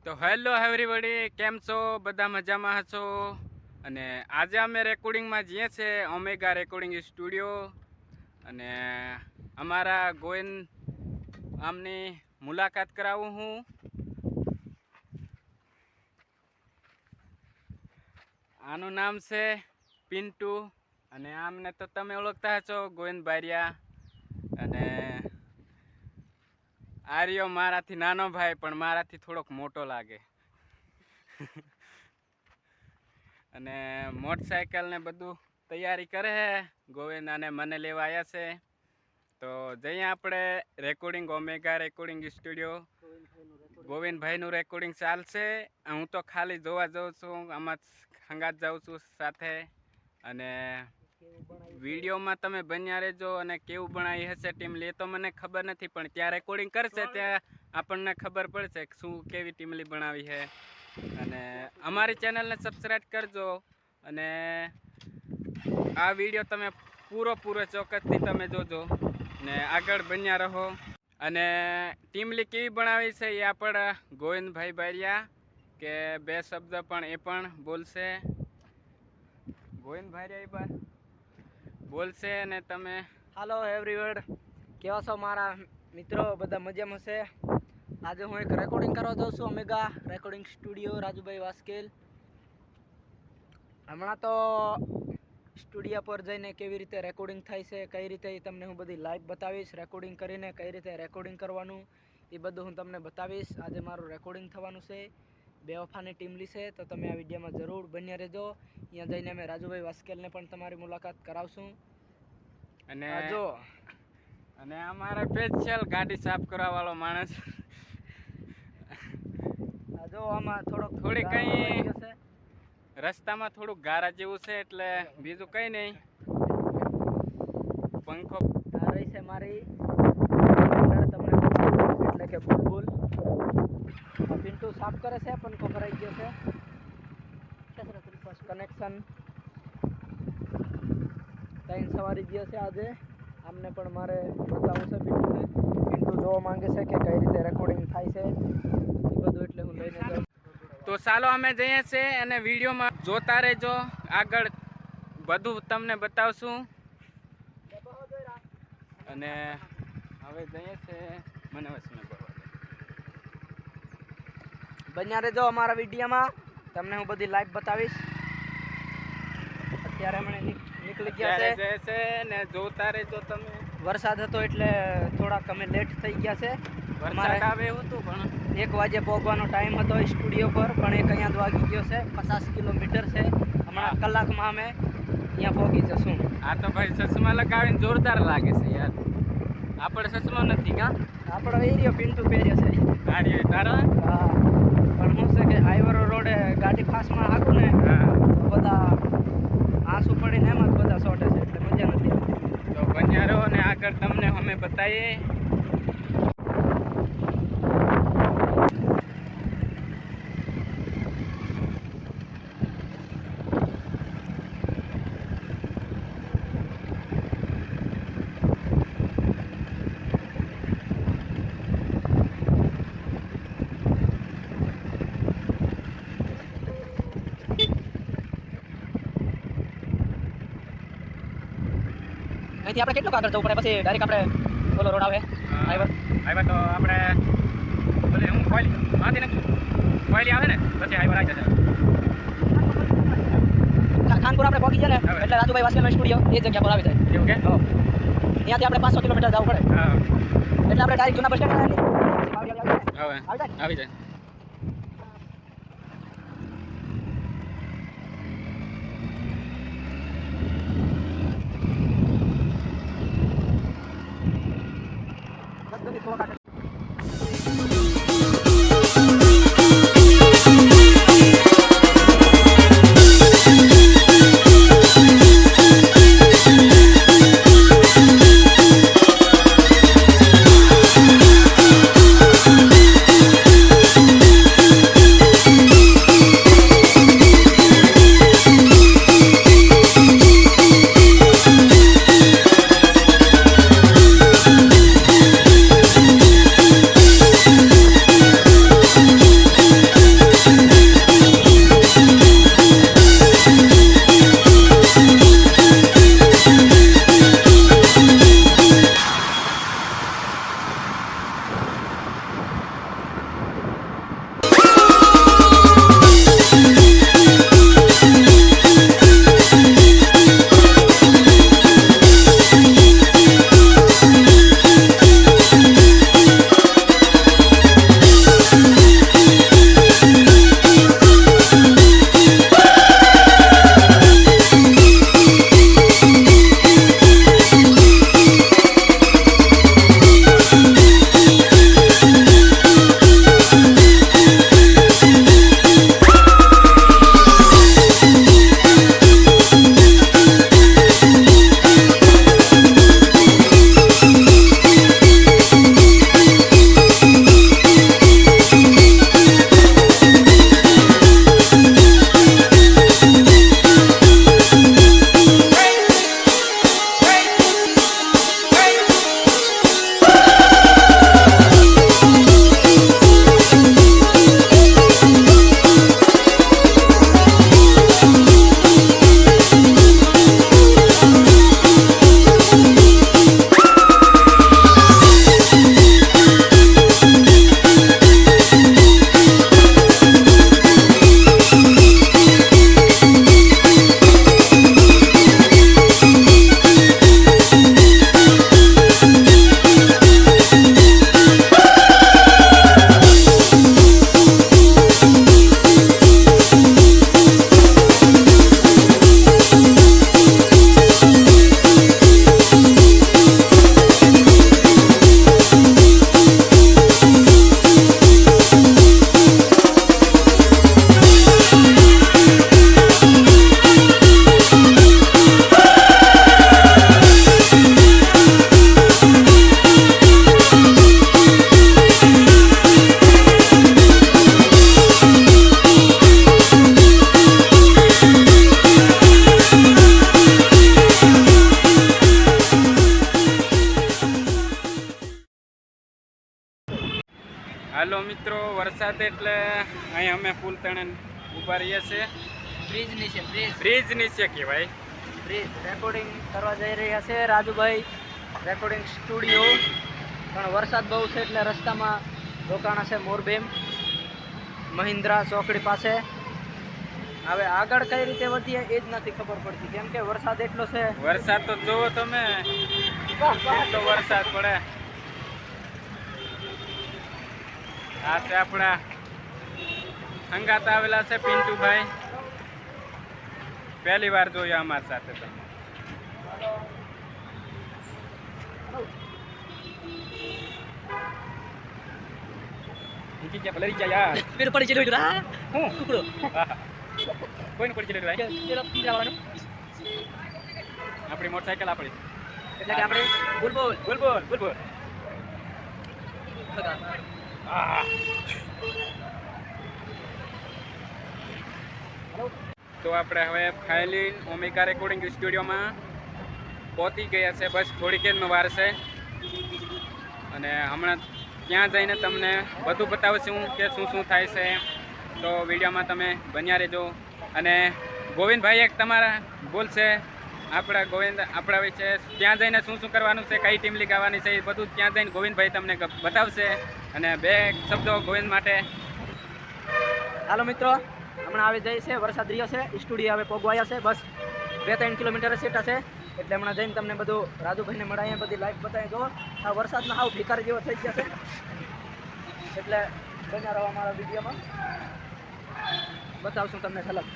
તો hello everybody, કેમ છો? બધા મજામાં હશો? અને આજે અમે રેકોર્ડિંગમાં જઈએ છીએ ઓમેગા રેકોર્ડિંગ સ્ટુડિયો અને અમારા ગોવિંદ આમની મુલાકાત કરાવું હું. આનું નામ છે પિન્ટુ અને આમને તો તમે ઓળખતા હશો, ગોવિંદ બારિયા. અને આર્યો મારાથી નાનો ભાઈ પણ મારાથી થોડોક મોટો લાગે. અને મોટરસાયકલ ને બધું તૈયારી કરે છે. ગોવિંદ અને મને લેવા આવ્યા છે. તો જઈએ આપણે રેકોર્ડિંગ ઓમેગા રેકોર્ડિંગ સ્ટુડિયો. ગોવિંદભાઈનું રેકોર્ડિંગ ચાલશે. હું તો ખાલી જોવા જાઉં છું, આમાં સંગાત જાઉં છું સાથે. અને વિડીયોમાં તમે બન્યા રહેજો. અને કેવું બનાવી હશે ટીમલી એ તો મને ખબર નથી, પણ ત્યાં રેકોર્ડિંગ કરશે ત્યાં આપણને ખબર પડશે શું કેવી ટીમલી બનાવી છે. અને અમારી ચેનલને સબસ્ક્રાઈબ કરજો. અને આ વિડીયો તમે પૂરો ચોક્કસથી તમે જોજો ને આગળ બન્યા રહો. અને ટીમલી કેવી બનાવી છે એ આપણા ગોવિંદભાઈ બારિયા કે બે શબ્દ પણ એ પણ બોલશે. ગોવિંદભાઈ એ પણ બોલશે. અને તમે હાલો એવરીવન, કેવા છો મારા મિત્રો? બધા મજામાં છે. આજે હું એક રેકોર્ડિંગ કરવા જાઉં છું ઓમેગા રેકોર્ડિંગ સ્ટુડિયો, રાજુભાઈ વાસ્કેલ. હમણાં તો સ્ટુડિયો પર જઈને કેવી રીતે રેકોર્ડિંગ થાય છે, કઈ રીતે તમને હું બધી લાઈવ બતાવીશ. રેકોર્ડિંગ કરીને કઈ રીતે રેકોર્ડિંગ કરવાનું એ બધું હું તમને બતાવીશ. આજે મારું રેકોર્ડિંગ થવાનું છે. બેવફાની ટીમલી છે, તો તમે આ વિડીયોમાં જરૂર બન્યા રહેજો. અહીંયા જઈને અમે રાજુભાઈ વાસ્કેલને પણ તમારી મુલાકાત કરાવશું. અને જો અને અમારા સ્પેશિયલ ગાડી સાફ કરવા વાળો માણસ. જો આમાં થોડી કઈ રસ્તામાં થોડુંક ગારા જેવું છે, એટલે બીજું કઈ નહીં. પંખો આ રહી છે મારી તમને એટલે કે બુલબુલ. પિન્ટુ સાફ કરે છે, પંખો ભરાઈ ગયો છે. કનેક્શન ટ્રેન સવારી ગયો છે આજે. આમને પણ મારે બતાવવું છે પિન્ટુને. પિન્ટુ જોવા માંગે છે કે કઈ રીતે રેકોર્ડિંગ થાય છે એ બધું, એટલે હું લઈને જાઉં. તો ચાલો અમે જઈએ છીએ અને વિડીયોમાં જોતા રહેજો. આગળ બધું તમને બતાવશું. અને હવે જઈએ છીએ મને વસને બન્યા રહેજો અમારા વિડીયોમાં, તમને હું બધી લાઈવ બતાવીશ. અત્યારે અમે નીકળી ગયા છે ને જોતા રહેજો તમે. વરસાદ હતો એટલે થોડાક અમે લેટ થઈ ગયા છે. વરસાદ આવે એવું હતું, પણ 1 વાગે પહોંચવાનો ટાઈમ હતો સ્ટુડિયો પર, પણ 1 અહીંયા વાગી ગયો છે. 50 કિલોમીટર છે. હમણાં કલાકમાં અમે અહીંયા પહોંચી જશું. આ તો ભાઈ ચશ્મા લગાવીને જોરદાર લાગે છે યાર. આપણે ચશ્મા નથી કા? આપણો એરિયો પિન્ટુ પહેર્યો છે. ગાડી તારો? હા, પણ શું છે કે હાઈવે રોડે ગાડી ફાસ્ટમાં હાકું ને બધા આંસુ પડીને એમાં જ બધા શોર્ટે છે, એટલે મજા નથી. તો બન્યા રહો ને આગળ તમને અમે બતાવીએ. અહીંથી આપણે કેટલું આગળ જવું પડે પછી ડાયરેક્ટ આપણે ઓલો રોડ આવે હાઈવે તો આપણે બોલે હું કોયલી માંથી ને કોયલી આવે ને પછી હાઈવે આવી જશે. ખાનપુર આપણે પહોંચી ગયા ને એટલે રાજુભાઈ વાસ્કેલનો સ્ટુડિયો એ જગ્યા પર આવી જાય. એવું કે? ત્યાંથી આપણે 500 કિલોમીટર જવું પડે. હા, એટલે આપણે ડાયરેક્ટ જૂના બસ સ્ટેન્ડ આવી જાય. વરસાદ એટલે અહીં અમે પુલ તણે ઊભા રહીએ છીએ. બ્રિજ નીચે બ્રિજ નીચે કહેવાય. બ્રિજ રેકોર્ડિંગ કરવા જઈ રહ્યા છે રાજુભાઈ રેકોર્ડિંગ સ્ટુડિયો. પણ વરસાદ બહુ છે એટલે રસ્તામાં રોકાણા છે મોરબેમ મહિન્દ્રા ચોકડી પાસે. હવે આગળ કઈ રીતે વધીએ એ જ નથી ખબર પડતી, કેમ કે વરસાદ એટલો છે. વરસાદ તો જોવો તમે, કેટલો વરસાદ પડે. આ છે આપણા સંગાત આવેલા છે પિન્ટુભાઈ. પહેલી વાર જોયા અમારી સાથે તમે. નીકળી ગયા ભલે ગયા યાર. પેડ પડી ચડ્યો એટલે હું કુકડો કોઈને પડી ચડે ભાઈ. પેલો પીરાવાનું આપણી મોટરસાયકલ આપણી. એટલે કે આપણે બુલબુલ બુલબુલ બુલબુલ. આહ. તો આપણે હવે ફાઇનલી ઓમેગા રેકોર્ડિંગ સ્ટુડિયોમાં પહોંચી ગયા છે. બસ થોડીક જ વાર છે અને હમણાં ત્યાં જઈને તમને બધું બતાવશું કે શું શું થાય છે. તો વિડીયોમાં તમે બન્યા રહેજો. અને ગોવિંદભાઈ એક તમારા બોલશે આપણા ગોવિંદ આપણા વિશે ત્યાં જઈને શું શું કરવાનું છે, કઈ ટીમ લીગાવાની છે, એ બધું ત્યાં જઈને ગોવિંદભાઈ તમને બતાવશે. અને બે શબ્દો ગોવિંદ માટે. હાલો મિત્રો, હમણાં આવી જાય છે. વરસાદ રહ્યો છે, સ્ટુડિયો હવે પોગવાયા છે. બસ 2-3 કિલોમીટર સેટ હશે એટલે હમણાં જઈને તમને બધું રાજુભાઈને મળાવીએ, બધી લાઈફ બતાવી દો. આ વરસાદમાં હાવ ભિખાર જેવો થઈ ગયા છે એટલે બન્યા રહો અમારા વિડીયોમાં, બતાવશું તમને ઝલક.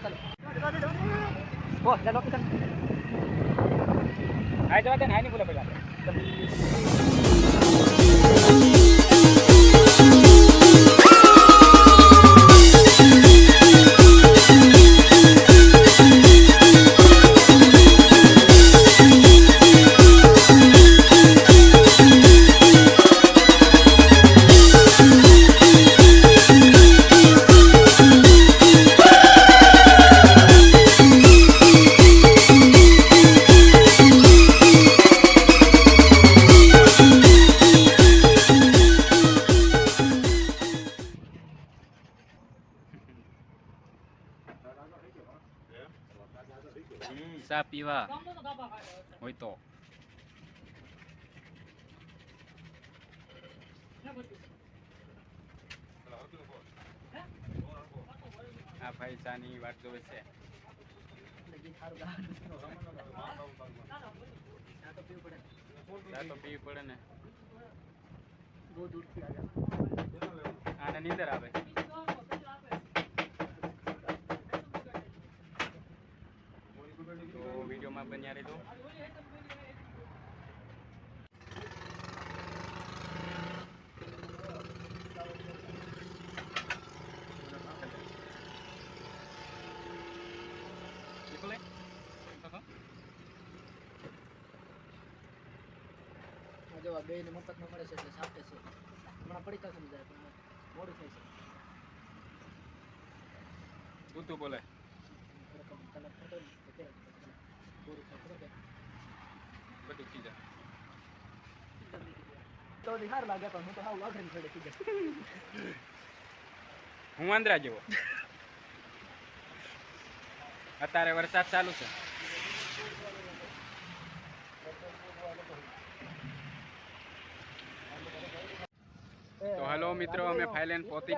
ચાલો લોકેશન હાઈ જવા દે ને, હાઈ નહીં બોલે પહેલાં. ચા પીવા હોય તો આ ભાઈ ચાની વાત જોવે છે. ચા તો પીવી પડે ને, આને નીંદર આવે. તો વિડીયોમાં બન્યા રહેજો. જો આ બેને મફતમાં મળે છે એટલે સાપે છે. હમણાં પડીકા સમજાય પણ મોડું થાય છે. તું બોલે બધું કીધા તો હાર લાગે પણ હું તો હાવ વાઘરી છોડે કીધે. હું આંદ્રા જેવો. અત્યારે વરસાદ ચાલુ છે. તો હલો મિત્રો, અમે ફાઇલેન્ડ પહોંચી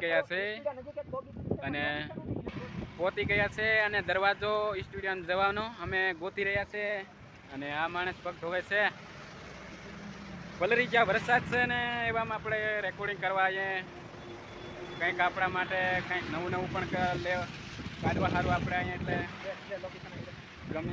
ગયા છે અને દરવાજો સ્ટુડિયો જવાનો અમે ગોતી રહ્યા છે. અને આ માણસ પગ ધોવે છે. પલરી જ્યાં વરસાદ છે ને એવામાં આપણે રેકોર્ડિંગ કરવા આવીએ. કંઈક આપણા માટે કંઈક નવું નવું પણ કાઢવા સારું આપણે અહીંયા એટલે ગમે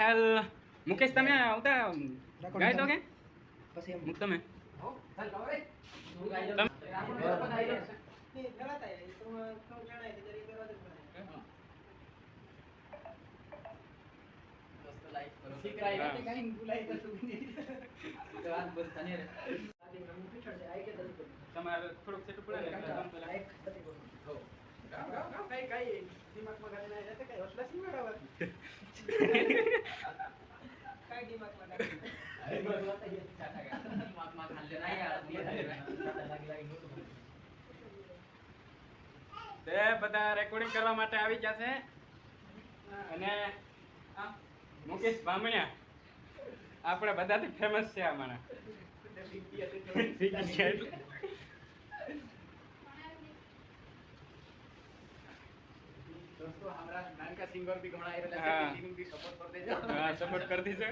હાલ મુકેશ તમે આવતા ગાય તો કે પછી એમ મુક તમે તમારે થોડુંક સેટ પડે ને એટલે આમ પેલા તે બધા રેકોર્ડિંગ કરવા માટે આવી ગયા છે અને આ મુકેશ બામણિયા આપણે બધાથી ફેમસ છે આ માણસ दोस्तों हमारा नानका सिंगर भी घણા આયરા હા. છે ટીમ भी सपोर्ट कर देજો હા સપોર્ટ કરતી છે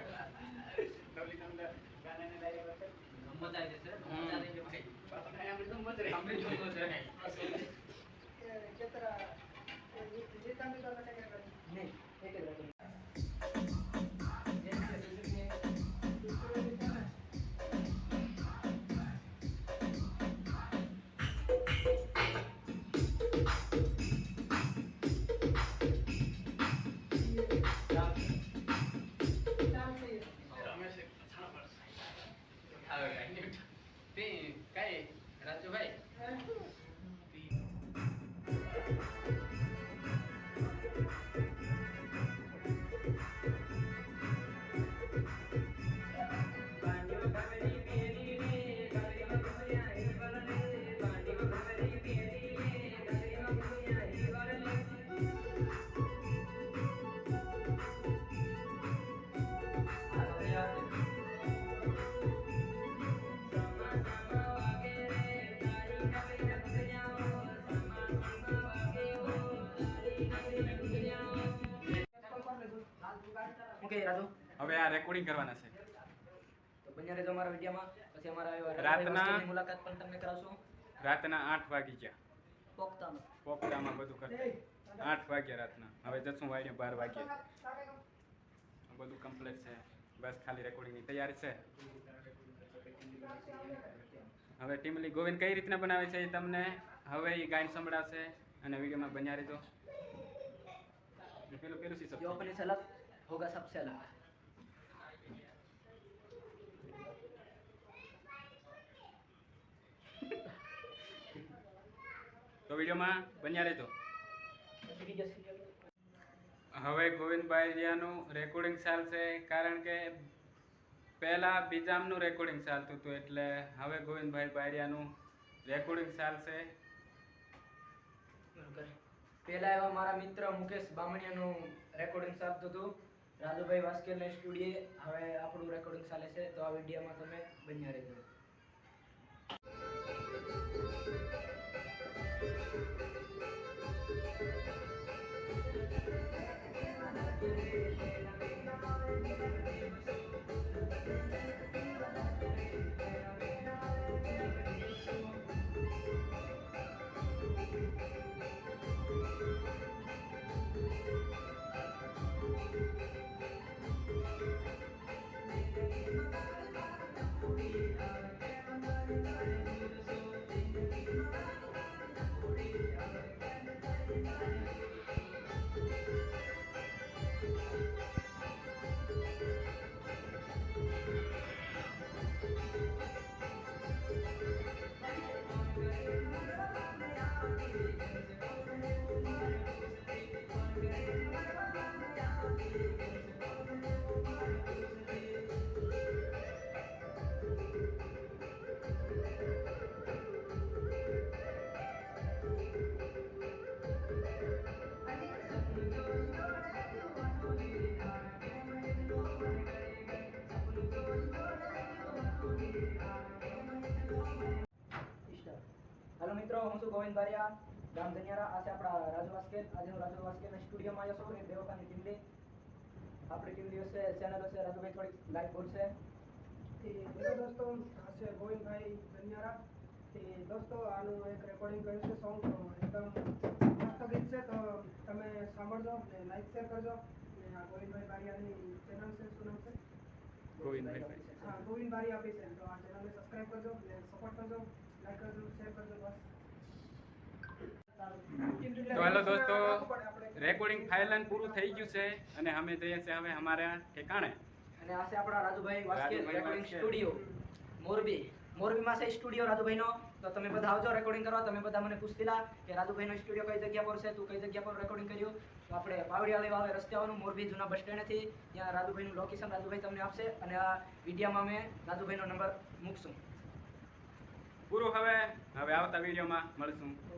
નવલી તમને ગાના ને લાઈવ છે મજા આવી જશે હમ. મજા આવી જશે ભાઈ આપણે આપણે તો મજ રહે આપણે જો મજ રહે નહીં એક જ recording. આવે ગાય તે કાઈ રાજુભાઈ ઓકે રાજુ હવે આ રેકોર્ડિંગ કરવાના છે તો બન્યા રહેજો અમારા વિડીયોમાં પછી અમારા એવા રાતના- રાજુભાઈ મુલાકાત પણ તમને કરાવશું રાતના 8 વાગી ગયા પોખતામાં પોપડામાં બધું કરતા 8 વાગ્યા રાતના હવે જશું વાગ્યા 12 વાગ્યા બધું કમ્પ્લીટ છે બસ ખાલી રેકોર્ડિંગની તૈયારી છે હવે ટીમલી ગોવિંદ કઈ રીતના બનાવે છે એ તમને હવે એ ગાયન સંભળાવશે અને વિડીયોમાં બન્યા રહેજો પેલું પેલું શી जो શબ્દ अपने से अलग होगा सबसे अलग તો વિડીયોમાં બન્યા રહેજો હવે ગોવિંદભાઈ રિયાનું રેકોર્ડિંગ ચાલશે કારણ કે પહેલા બીજામનું રેકોર્ડિંગ ચાલતું હતું એટલે હવે ગોવિંદભાઈ બારિયાનું રેકોર્ડિંગ ચાલશે પહેલા એવા મારા મિત્ર મુકેશ બામણિયાનું રેકોર્ડિંગ ચાલતું હતું રાજુભાઈ વાસ્કેલના સ્ટુડિયે હવે આપણું રેકોર્ડિંગ ચાલે છે તો આ વિડીયોમાં તમે બન્યા રહેજો હેલો મિત્રો હું છું ગોવિંદ બારિયા ગામ ધનિયારા આ છે આપણા રાજુ વાસ્કેલ આજે હું રાજુ વાસ્કેલના સ્ટુડિયોમાં આવ્યો છું એક દેવકાની ટીમલી આપણી ટીમલી હશે ચેનલ હશે રાજુભાઈ થોડીક લાઈવ બોલશે હેલો દોસ્તો આ છે ગોવિંદભાઈ ધનિયારા દોસ્તો આનું એક રેકોર્ડિંગ કર્યું છે સોંગ એકદમ મસ્ત ગીત છે તો તમે સાંભળજો અને લાઈક શેર કરજો અને આ ગોવિંદભાઈ બારિયાની ચેનલ છે, શું નામ છે? ગોવિંદભાઈ હા, ગોવિંદ બારિયા ઓફિશિયલ. તો આ ચેનલને સબસ્ક્રાઇબ કરજો અને સપોર્ટ કરજો, લાઈક કરજો, શેર કરજો. બસ તો હાલો દોસ્તો, રેકોર્ડિંગ ફાઇનલ પૂરું થઈ ગયું છે અને અમે જઈએ છીએ હવે અમારા ઠેકાણે. અને આ છે આપણા રાજુભાઈ વાસ્કેલ રાજુભાઈ રેકોર્ડિંગ વાસ્કેલ. સ્ટુડિયો મોરબીમાં છે સ્ટુડિયો રાજુભાઈનો. તો તમે બધા આવજો રેકોર્ડિંગ કરવા. તમે બધા મને પૂછતીલા કે રાજુભાઈનો સ્ટુડિયો કઈ જગ્યા પર છે, તું કઈ જગ્યા પર રેકોર્ડિંગ કર્યું. તો આપણે પાવડિયા લેવા આવે રસ્તે આવવાનું, મોરબી જૂના બસ સ્ટેન્ડથી. ત્યાં રાજુભાઈનું લોકેશન રાજુભાઈ તમને આપશે અને આ વિડીયોમાં અમે રાજુભાઈનો નંબર મૂકશું. પૂરું. હવે આવતા વિડીયોમાં મળશું. તો